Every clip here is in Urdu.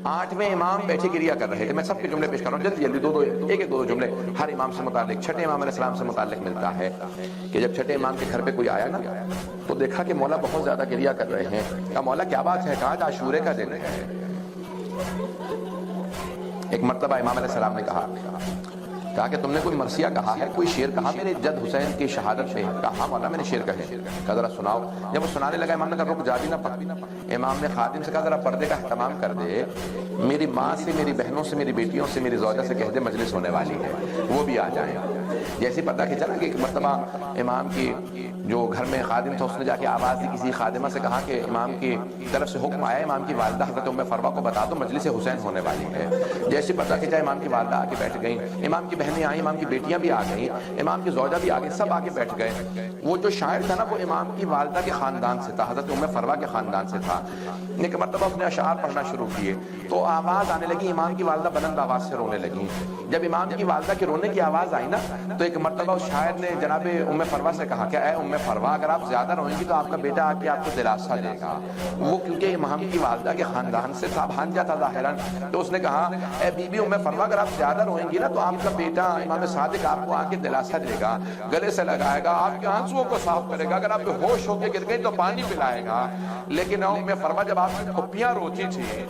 8ویں امام بیٹھے گریا کر رہے تھے. میں سب کے جملے پیش کر رہا ہوں جلدی جلدی, ایک دو جملے ہر امام سے متعلق. چھٹے امام علیہ السلام سے متعلق ملتا ہے کہ جب چھٹے امام کے گھر پہ کوئی آیا نا تو دیکھا کہ مولا بہت زیادہ گریا کر رہے ہیں. کہا مولا کیا بات ہے؟ کہا آج عاشورے کا دن ہے. ایک مرتبہ امام علیہ السلام نے کہا کہ تم نے کوئی مرثیہ کہا ہے, کوئی شعر کہا میرے جد حسین کی شہادت پہ؟ کہا ہاں مولا میں نے شعر کہے. کہا ذرا سناؤ. جب وہ سنانے لگا امام نے کہا رک جا بھی نہ پا. امام نے خادم سے کہا ذرا پردے کا اہتمام کر دے, میری ماں سے, میری بہنوں سے, میری بیٹیوں سے, میری زوجہ سے کہہ دے مجلس ہونے والی ہے, وہ بھی آ جائیں. جیسے پتہ کھینچا نا کہ ایک مرتبہ امام کی جو گھر میں خادم تھا اس نے جا کے آواز دی کسی خادمہ سے, کہا کہ امام کی طرف سے حکم آیا امام کی والدہ حضرت ام فروہ کو بتا دو مجلس حسین ہونے والی ہے. جیسے پتہ کھینچا امام کی والدہ آ کے بیٹھ گئیں, امام کی بہنیں آئیں, امام کی بیٹیاں بھی آ گئیں, امام کی زوجہ بھی آ گئی, سب آ کے بیٹھ گئے. وہ جو شاعر تھا نا وہ امام کی والدہ کے خاندان سے تھا, حضرت ام فروہ کے خاندان سے تھا. ایک مرتبہ اس نے اشعار پڑھنا شروع کیے تو آواز آنے لگی, امام کی والدہ بلند آواز سے رونے لگی. جب امام کی والدہ کے رونے کی آواز آئی نا تو ایک مرتبہ اس شاعر نے جناب ام فروہ سے کہا کہ اے ام فروہ اگر آپ زیادہ روئیں گی تو آپ کا بیٹا آ کے آپ کو دلاسا دے گا. وہ کیونکہ امام کی والدہ کے خاندان سے تھا, بھانجا تھا ظاہراً, تو اس نے کہا اے بی بی ام فروہ اگر آپ زیادہ روئیں گی نا تو آپ کا بیٹا امام صادق آپ کو آ کے دلاسا دے گا, گلے سے لگائے گا, آپ کے آنسوؤں کو صاف کرے گا, اگر آپ بے ہوش ہو کے گر گئی تو پانی پلائے گا. لیکن ام فروہ جب آپ کی پھپھیاں روتی تھی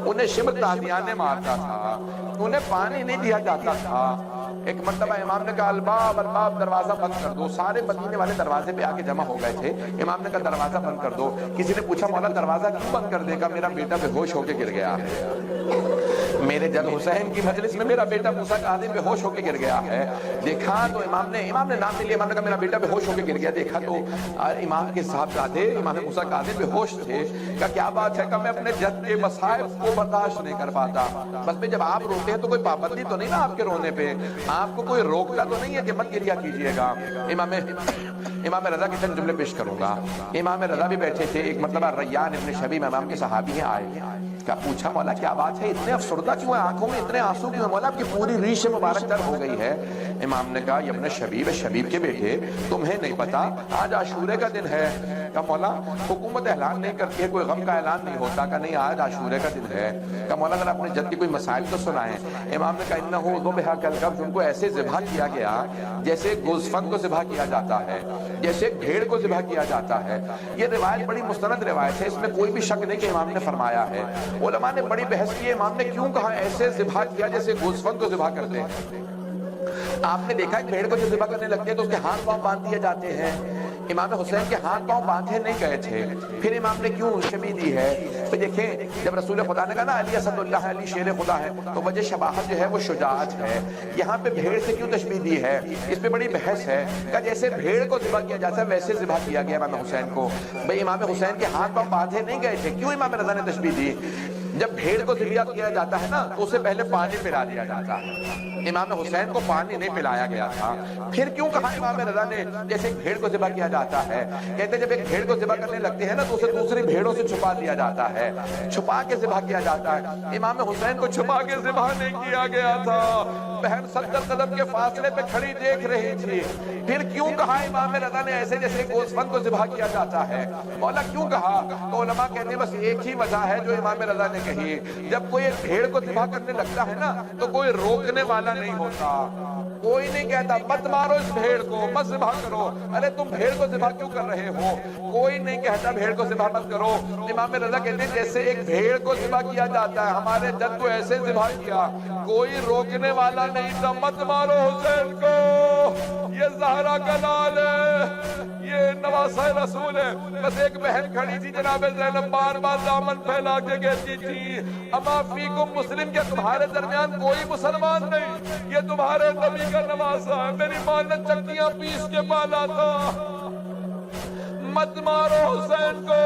انہیں شمر تازیانے مارتا تھا, انہیں پانی نہیں دیا جاتا تھا. ایک مرتبہ امام نے کہا الباب الباب, دروازہ بند کر دو. سارے مدینے والے دروازے پہ آ کے جمع ہو گئے تھے. امام نے کہا دروازہ بند کر دو. کسی نے پوچھا مولا دروازہ کیوں بند کر دے گا؟ میرا بیٹا بے ہوش ہو کے گر گیا ہے. میرے جد حسین کی مجلس میں میرا بیٹا موسیٰ کاظم بے ہوش ہو کے گر گیا ہے. دیکھا تو امام نے نام لے لیا, امام نے کہا میرا بیٹا بے ہوش ہو کے گر گیا. دیکھا تو امام کے صاحبزادے امام موسیٰ کاظم بے ہوش تھے. کہا کیا بات ہے؟ کہ میں اپنے جد کے مصائب کو برداشت نہیں کر پاتا. بس میں جب آپ روتے ہیں تو کوئی پابندی تو نہیں نا آپ کے رونے پہ, آپ کو کوئی روکتا تو نہیں ہے کہ مت گریا کیجئے گا. امام رضا کے چند جملے پیش کروں گا. امام رضا بھی بیٹھے تھے. ایک مرتبہ ریان ابن شبیب امام کے صحابی ہیں آئے. کہا پوچھا مولا کیا بات ہے, اتنے افسردہ کیوں ہے, آنکھوں میں اتنے آنسو کیوں ہیں مولا, آپ کی پوری ریش مبارک تر ہو گئی ہے. امام نے کہا یہ ابن شبیب, شبیب کے بیٹے تمہیں نہیں پتا آج عاشورے کا دن ہے. کہا مولا حکومت اعلان نہیں کرتی ہے, کوئی غم کا اعلان نہیں ہوتا. کہا نہیں آج عاشورے کا دن ہے. کہا مولا اگر اپنے جد کی کوئی مسائل تو سنائیں. امام نے کہا انہو ذبح کالکبش, ان کو ایسے ذبح کیا گیا جیسے گوزفند کو ذبح کیا جاتا ہے, جیسے بھیڑ کو ذبح کیا جاتا ہے. یہ روایت بڑی مستند روایت ہے, اس میں کوئی بھی شک نہیں کہ امام نے فرمایا ہے. علماء نے بڑی بحث کی امام نے کیوں کہا ایسے ذبح کیا جیسے گوزفند کو ذبح کرتے ہیں. آپ نے دیکھا کہ بھیڑ کو جو ذبح کرنے لگتے ہیں تو اس کے ہاتھ پاؤں باندھ دیے جاتے ہیں. امام حسین کے ہاتھ پاؤں باندھے نہیں گئے تھے. پھر امام نے کیوں شبیہ دی ہے؟ پھر دیکھیں جب رسول خدا نے کہا نا علی اسد اللہ ہے, علی شیر خدا ہے, تو وجہ شباہت جو ہے وہ شجاعت ہے. یہاں پہ بھیڑ سے کیوں تشبیہ دی ہے؟ اس پہ بڑی بحث ہے. کہ جیسے بھیڑ کو ذبح کیا جاتا ہے ویسے ذبح کیا گیا امام حسین کو. بھئی امام حسین کے ہاتھ پاؤں باندھے نہیں گئے تھے, کیوں امام رضا نے تشبیہ دی؟ جب بھیڑ کو ذبح کیا جاتا ہے نا تو اسے پہلے پانی پلا دیا جاتا ہے. امام حسین کو پانی نہیں پلایا گیا تھا. پھر کیوں کہا امام رضا نے جیسے ایک بھیڑ کو ذبح کیا جاتا ہے؟ کہتے ہیں جب ایک بھیڑ کو ذبح کرنے لگتے ہیں نا تو اسے دوسری بھیڑوں سے چھپا دیا جاتا ہے, چھپا کے ذبح کیا جاتا ہے. امام حسین کو چھپا کے ذبح نہیں کیا گیا تھا, بہن 70 قدم کے فاصلے پہ کھڑی دیکھ رہی تھی. پھر کیوں کہا امام رضا نے ایسے جیسے گوزفند کو ذبح کیا جاتا ہے؟ مولا کیوں کہا؟ تو علماء کہتے ہیں بس ایک ہی وجہ ہے جو امام رضا نے کہی. جب کوئی ایک بھیڑ کو ذبح کرنے لگتا ہے نا تو کوئی روکنے والا نہیں ہوتا. کوئی نہیں کہتا مت مارو اس بھیڑ کو, مت ذبح کرو, ارے تم بھیڑ کو ذبح کیوں کر رہے ہو. کوئی نہیں کہتا بھیڑ کو ذبح مت کرو. امام رضا کہتے ہیں جیسے ایک بھیڑ کو ذبح کیا جاتا ہے, ہمارے جد کو ایسے ذبح کیا, کوئی روکنے والا نہیں تھا. مت مارو حسین کو, یہ زہرا کا لال ہے, یہ نواسہ رسول ہے. بس ایک بہن کھڑی تھی جناب زینب, بار بار دامن پھیلا کے کہتی تھی اما فیکم مسلم, کہ تمہارے درمیان کوئی مسلمان نہیں, یہ تمہارے نبی کا نواسہ ہے. میری ماں نے چکیاں پیس کے پالا تھا. مت مارو حسین کو.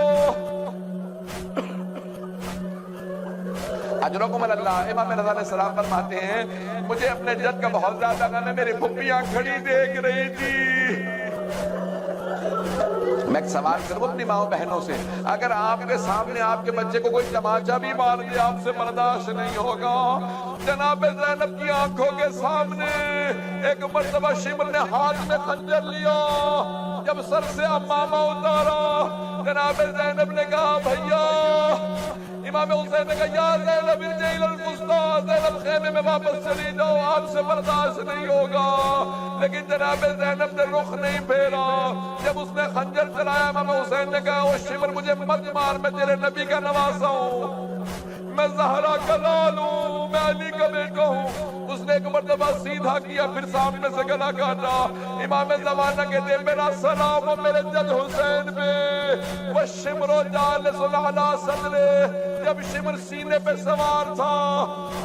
اجرکم اللہ. امام رضا علیہ السلام فرماتے ہیں مجھے اپنے جد کا بہت زیادہ غم ہے, میری پھپھیاں کھڑی دیکھ رہی تھی. میں ایک سوال کروں اپنی ماں بہنوں سے, اگر آپ کے سامنے آپ کے بچے کو کوئی تماچا بھی مار دے آپ سے برداشت نہیں ہوگا. جناب زینب کی آنکھوں کے سامنے ایک مرتبہ شمر نے ہاتھ میں خنجر لیا, جب سر سے امامہ اتارا جناب زینب نے کہا بھیا امام حسین نے کہا یا زینب ارجعی الی الفسطاط، زینب خیمے میں واپس چلی جاؤ، آپ سے برداشت نہیں ہوگا۔ لیکن جناب زینب نے رخ نہیں پھیرا۔ جب اس نے خنجر چلایا امام حسین نے کہا او شمر مجھے مت مار، میں تیرے نبی کا نواسا ہوں، میں زہرا کا لال ہوں، میں علی کا بیٹا ہوں۔ اس نے ایک مرتبہ سیدھا کیا، پھر سامنے سے گلا کاٹا۔ امام زمانہ کہتے ہیں میرا سلام ہو میرے جد حسین پہ، والشمر جالس علی صدرہ، جب شمر سینے پہ سوار تھا،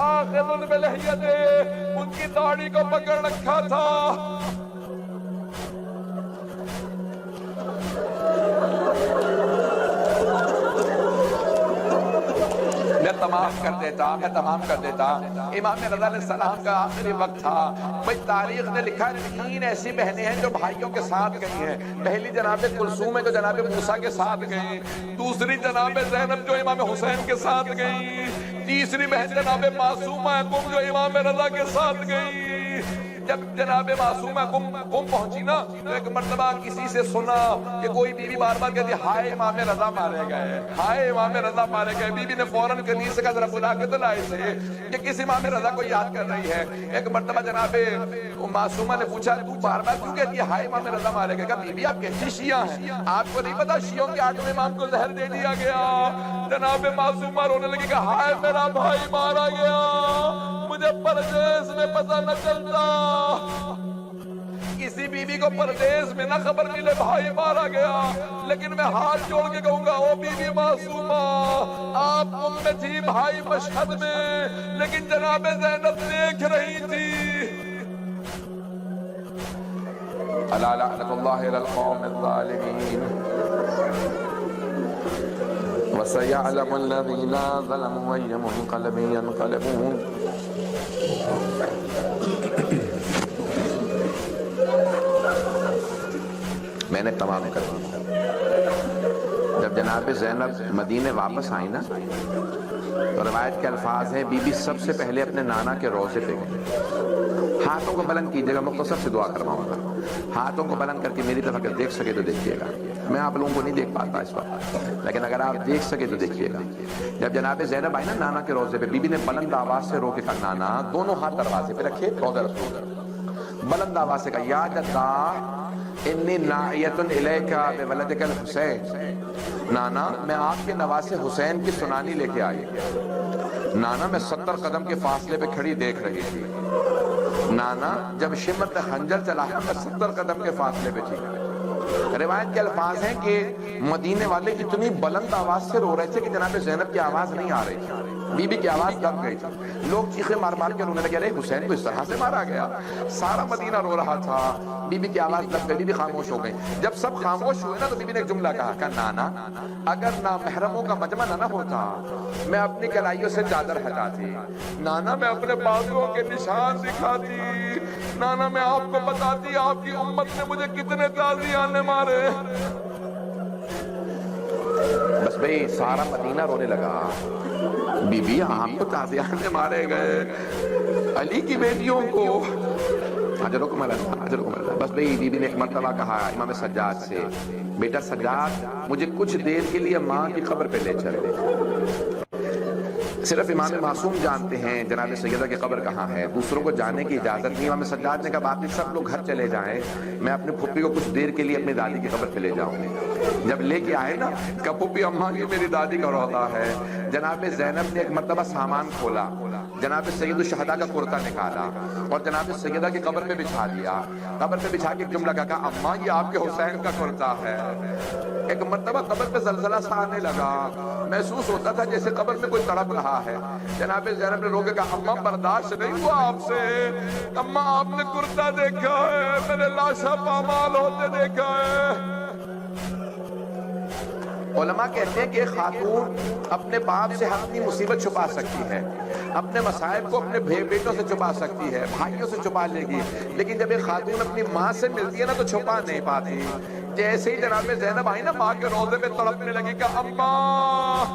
آخذ بلحیتہ، ان کی داڑھی کو پکڑ رکھا تھا۔ میں تمام کر دیتا۔ امام رضا علیہ السلام کا آخری وقت تھا۔ بھئی تاریخ نے لکھا 3 ایسی بہنیں ہیں جو بھائیوں کے ساتھ گئی ہیں۔ پہلی جناب کلثوم ہے جو جناب موسیٰ کے ساتھ گئی، دوسری جناب زینب جو امام حسین کے ساتھ گئی، تیسری بہن جناب معصومہ قم جو امام رضا کے ساتھ گئی۔ جب جناب معصومہ قم پہنچی نا تو ایک مرتبہ کسی سے سنا کہ کوئی بیوی بار بار کہتی ہائے امام رضا مارے گئے، ہائے امام رضا مارے گئے۔ بیوی نے فوراً کنیز سے کہا ذرا بلا کے تو لائے سے کہ کس امام رضا کو یاد کر رہی ہے۔ ایک مرتبہ جناب معصومہ نے پوچھا تو بار بار کیوں کہتی ہے ہائے امام رضا مارے گئے؟ کہا بی بی آپ کیسی شیعہ ہیں، آپ کو نہیں پتا شیعوں کے 8ویں امام کو زہر دے دیا گیا۔ جناب معصومہ رونے لگی کہ ہائے میرا بھائی مارا گیا، مجھے پردیس میں پتہ نہ چلتا۔ کسی بیوی کو پردیس میں نہ خبر ملے بھائی مارا گیا، لیکن میں ہاتھ جوڑ کے کہوں گا او بی بی معصومہ آپ ام میں تھی بھائی مشہد میں، لیکن جناب زینب دیکھ رہی تھی۔ الا لعنت اللہ علی القوم الظالمین وسيعلم الذين ظلموا أي منقلب ينقلبون۔ میں نے تمام کر دیا۔ جب جناب زینب مدینے واپس آئی نا تو روایت کے الفاظ ہیں بی بی سب سے پہلے اپنے نانا کے روضے پہ گئے۔ ہاتھوں کو بلند کیجئے گا، مختصر سے دعا کرواؤں گا، ہاتھوں کو بلند کر کے میری طرف اگر دیکھ سکے تو دیکھیے گا۔ میں آپ لوگوں کو نہیں دیکھ پاتا اس وقت، لیکن اگر آپ دیکھ سکے تو دیکھیے گا۔ جب جناب زینب آئی نا نانا کے روضے پہ، بی بی نے بلند آواز سے رو کے کہا نانا، دونوں ہاتھ دروازے پہ رکھے، روضہ رسول، بلند آواز سے کہا یا جدہ انی ناعیت الیک بولدک الحسین، نانا میں آپ کے نواسے حسین کی سنانی لے کے آئی۔ نانا میں 70 قدم کے فاصلے پہ کھڑی دیکھ رہی تھی۔ نانا جب شمر نے خنجر چلایا میں 70 قدم کے فاصلے پہ تھی۔ روایت کے الفاظ ہیں کہ مدینے والے اتنی بلند آواز سے رو رہے تھے کہ جناب زینب کی آواز نہیں آ رہی تھی، بی بی کی آواز دب گئی تھی۔ لوگ چیخے مار مار کے رونے لگے، ارے حسین کو اس طرح سے مارا گیا۔ سارا مدینہ رو رہا تھا، بی بی کی آواز دب گئی، بی بی خاموش ہو گئی۔ جب سب خاموش ہوئے نا تو بی بی نے ایک جملہ کہا نانا اگر نامحرموں کا مجمع نہ ہوتا میں اپنی کلائیوں سے چادر ہٹاتی، نانا میں اپنے بازوؤں کے نشان دکھاتی، نانا میں آپ کو بتاتی آپ کی امت نے مجھے کتنے تازیانے مارے۔ بس بھئی سارا مدینہ رونے لگا، بی بی آپ کو تازیانے مارے گئے، علی کی بیٹیوں کو اجرکم اللہ، اجرکم اللہ۔ بس بھئی بی بی نے ایک مرتبہ کہا امام سجاد سے، بیٹا سجاد مجھے کچھ دیر کے لیے ماں کی قبر پہ لے چلے۔ صرف امام معصوم جانتے ہیں جناب سیدہ کی قبر کہاں ہے، دوسروں کو جانے کی اجازت نہیں۔ امام سجاد نے کہا باقی سب لوگ گھر چلے جائیں، میں اپنے پھپھی کو کچھ دیر کے لیے اپنی دادی کی قبر پہ لے جاؤں گی۔ جب لے کے آئے نا کہ پھپھی اماں یہ میری دادی کا روضہ ہے، جناب زینب نے ایک مرتبہ سامان کھولا، جناب سید الشہداء کا کرتا نکالا اور جناب سیدہ کی قبر پہ بچھا دیا۔ قبر پہ بچھا کے ایک جملہ کہا اماں یہ آپ کے حسین کا کرتا ہے۔ ایک مرتبہ قبر پہ زلزلہ سا آنے لگا، محسوس ہوتا تھا جیسے قبر میں کوئی تڑپ رہا ہے۔ جناب زینب نے رو کے کہا اماں برداشت نہیں ہوا آپ سے، اماں آپ نے کرتا دیکھا ہے، میں نے لاشا پامال ہوتے دیکھا ہے۔ علماء کہتے ہیں کہ ایک خاتون اپنے باپ سے اپنی مصیبت چھپا سکتی ہے، اپنے مصائب کو اپنے بیٹوں سے چھپا سکتی ہے، بھائیوں سے چھپا لے گی، لیکن جب ایک خاتون اپنی ماں سے ملتی ہے نا تو چھپا نہیں پاتی۔ جیسے ہی جناب زینب آئی نا ماں کے روضے پہ تڑپنے لگی کہ اماں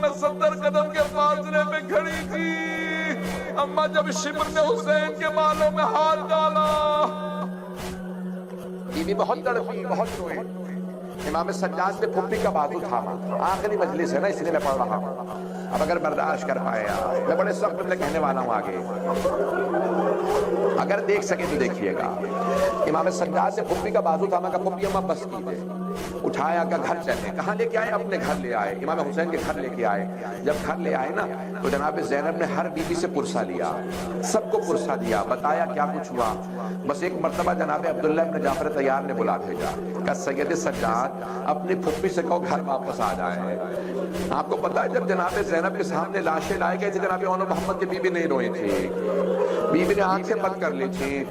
میں 70 قدم کے فاصلے پہ کھڑی تھی، اماں جب شمر نے حسین کے بالوں میں ہاتھ ڈالا، بی بی بہت تڑپی، بہت روئی۔ امام سجاد نے پھپھی کا بازو تھاما. آخری مجلس ہے نا، اس لیے میں پڑھ رہا ہوں. اب اگر برداشت کر پائے آپ، میں بڑے سخت میں کہنے والا ہوں آگے، اگر دیکھ سکے تو دیکھیے گا. امام سجاد نے پھپھی کا بازو تھاما، کہ پھپھی اماں بس کیجئے. اٹھایا کہ گھر چلے. کہاں لے کے آئے؟ اپنے گھر لے آئے. امام حسین کے گھر لے کے آئے. جب گھر لے آئے نا تو جناب زینب نے ہر بیوی سے پرسہ لیا، سب کو پرسہ دیا، بتایا کیا کچھ ہوا. بس ایک مرتبہ جناب عبداللہ ابن جعفر طیار نے بلا بھیجا کہ سید سجاد اپنی پھپھی سے کہو گھر واپس آ جائے. آپ کو پتا ہے جب جناب زینب کے سامنے لاشیں لائے گئے تھے، جناب اون محمد کی بیوی نہیں روئی تھی، بیوی نے آنکھیں بند کر لی تھی.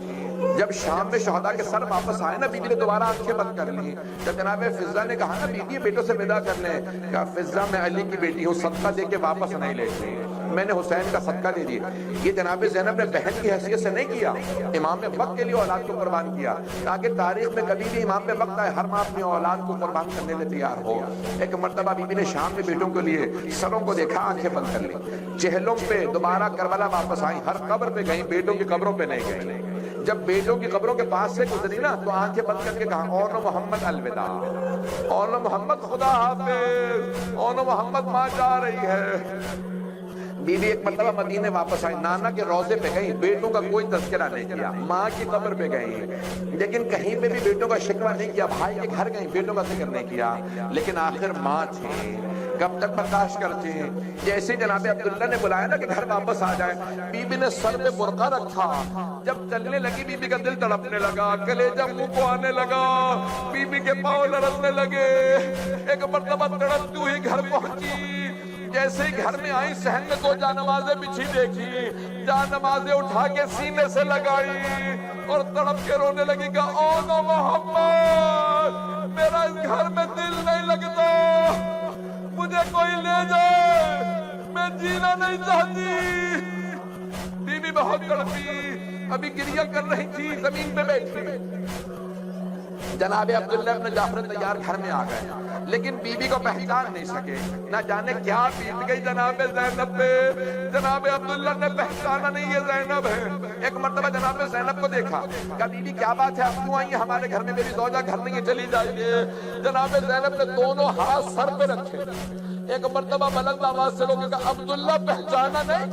جب شام میں شہداء کے سر واپس آئے نا، بیوی نے دوبارہ آنکھیں بند کر لی. جب جناب فضہ نے کہا نا بیوی بیٹوں سے ودا کر لیں، کہا فضہ میں علی کی بیٹی ہوں، صدقہ دے کے واپس نہیں لیتی، میں نے حسین کا صدقہ دے دیا. یہ جناب زینب نے بہن کی حیثیت سے نہیں کیا، امام وقت کے لیے اولاد کو قربان کیا، تاکہ تاریخ میں کبھی بھی امام وقت آئے ہر ماں اپنی اولاد کو قربان کرنے کے تیار ہو. ایک مرتبہ بیوی نے شام میں بیٹوں کے لیے سروں کو دیکھا، آنکھیں بند کر لی. چہلوں پہ دوبارہ کربلا واپس آئی، ہر قبر پہ گئیں، بیٹوں کی قبروں پہ نہیں گئیں. جب بیٹوں کی قبروں کے پاس سے گزری نا تو آنکھیں بند کر کے کہا اون محمد الوداع، اون محمد خدا حافظ، اون محمد ماں جا رہی ہے. بیوی ایک مرتبہ مدینے واپس آئی، نانا کے روضے پہ گئی، بیٹوں کا کوئی تذکرہ نہیں کیا. ماں کی قبر پہ گئی لیکن کہیں پہ بھی بیٹوں کا شکوہ نہیں کیا. بھائی کے گھر گئی، بیٹوں کا ذکر نہیں کیا. لیکن آخر ماں تھی، کب تک برداشت کرتی ہیں. جیسے جناب عبداللہ نے بلایا نا کہ گھر واپس آ جائے، بیوی نے سر پہ برقع رکھا. جب چلنے لگی بیوی کا دل تڑپنے لگا، کلیجہ منہ کو آنے لگا، بیوی کے پاؤں لرزنے لگے. ایک مرتبہ تڑپتی ہوئی گھر پہنچی. جیسے ہی گھر میں آئی، صحن میں 2 جانمازیں بچھی دیکھی، جانمازیں اٹھا کے سینے سے لگائی اور تڑپ کے رونے لگی کہ اون محمد، میرا اس گھر میں دل نہیں لگتا، مجھے کوئی لے جائے، میں جینا نہیں چاہتی. بیوی بہت تڑپی، ابھی گریہ کر رہی تھی، زمین پہ بیٹھی. جناب عبداللہ ابن جعفر طیار گھر میں آ گئے لیکن بیوی کو پہچان نہیں سکے. نہ جانے کیا بیت گئی جناب زینب پہ. جناب عبداللہ نے پہچانا نہیں یہ زینب ہے. ایک مرتبہ جناب زینب کو دیکھا، کہا بیوی کیا بات ہے، آپ کیوں آئی ہیں ہمارے گھر میں، میری زوجہ گھر نہیں ہے، چلی جائیے. جناب زینب نے دونوں ہاتھ سر پہ رکھے. ایک مرتبہ بلند آواز سے لوگوں کہا عبداللہ پہچانا نہیں؟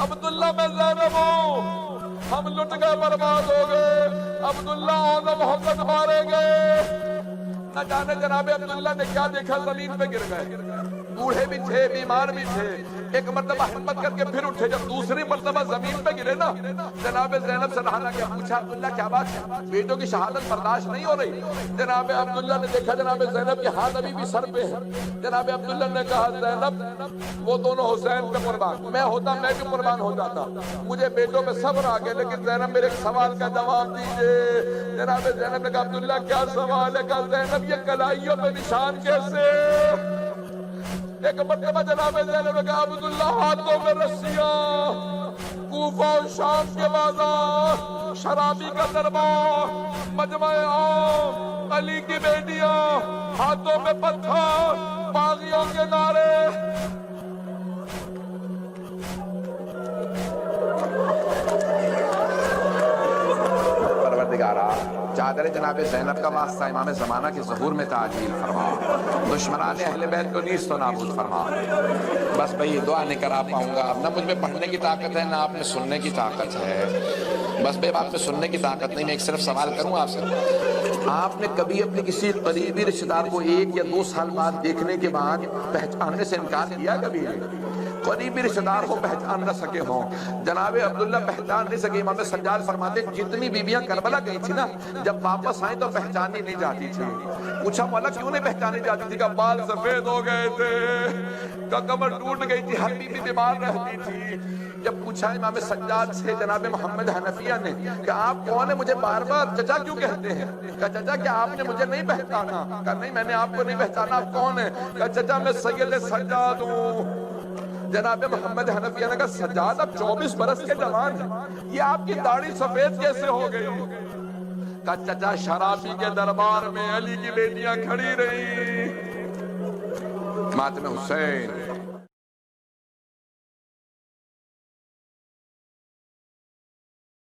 عبداللہ میں زینب ہوں، ہم لٹ گئے، برباد ہو گئے، عبداللہ اون محمد مارے گئے. نہ جانے جناب عبداللہ نے کیا دیکھا، زمین پہ گر گئے. بوڑھے بھی تھے، بیمار بھی تھے. ایک مرتبہ ہمت کر کے پھر اٹھے. جب دوسری مرتبہ زمین پہ گرے نا، جناب زینب سے رہا کیا، پوچھا عبداللہ کیا بات ہے، بیٹوں کی شہادت برداشت نہیں ہو رہی. جناب عبداللہ نے دیکھا جناب زینب کے ہاتھ ابھی بھی سر پہ ہے. جناب عبداللہ نے کہا زینب وہ دونوں حسین پہ قربان، میں ہوتا میں بھی قربان ہو جاتا، مجھے بیٹوں پہ صبر آ گئے، لیکن زینب میرے ایک سوال کا جواب دیجئے. جناب زینب نے کہا عبداللہ کیا سوال ہے. کہا زینب یہ کلائیوں پہ نشان کیسے. ایک مرتبہ جناب زینب نے کہا عبداللہ ہاتھوں میں رسیاں، کوفہ و شام کے بازار، شرابی کا دربار، مجمع عام، علی کی بیٹیاں، ہاتھوں میں پتھر، باغیوں کے نعرے. پروردگارا چادر جناب زینب کا واسطہ امام زمانہ کے ظہور میں تعجیل فرما، دشمنان اہل بیت کو نیست و نابود فرما. بس بھئی یہ دعا نہیں کرا پاؤں گا، نہ مجھ میں پڑھنے کی طاقت ہے، نہ آپ میں سننے کی طاقت ہے. بس بے آپ میں سننے کی طاقت نہیں. میں ایک صرف سوال کروں آپ سے، آپ نے کبھی اپنے کسی قریبی رشتہ دار کو 1 یا 2 سال بعد دیکھنے کے بعد پہچاننے سے انکار کیا کبھی؟ قریبی رشتہ دار ہو پہچان نہ سکے ہوں. جناب عبداللہ پہچان نہیں سکے. امام سجاد فرماتے جتنی بیویاں کربلا گئی تھی نا، جب واپس آئیں تو پہچانی نہیں جاتی تھی. پوچھا مولا کیوں نہیں پہچانی جاتی تھی؟ کہ بال سفید ہو گئے تھے، کہ کمر ٹوٹ گئی تھی، ہر بیوی بیمار رہتی تھی. جب پوچھا امام سجاد سے جناب محمد حنفیہ نے کہ آپ کون ہیں، مجھے بار بار چچا کیوں کہتے ہیں؟ کہ چچا کیا آپ نے مجھے نہیں پہچانا؟ کہ نہیں میں نے آپ کو نہیں پہچانا. آپ کون ہیں؟ کہ چچا میں سید سجاد ہوں. جناب محمد حنفیہ نے کہا سجاد اب 24 برس کے جوان ہیں، یہ آپ کی داڑھی سفید کیسے ہو گئی؟ کہا چچا شرابی کے دربار میں علی کی بیٹیاں کھڑی رہی. ماتم حسین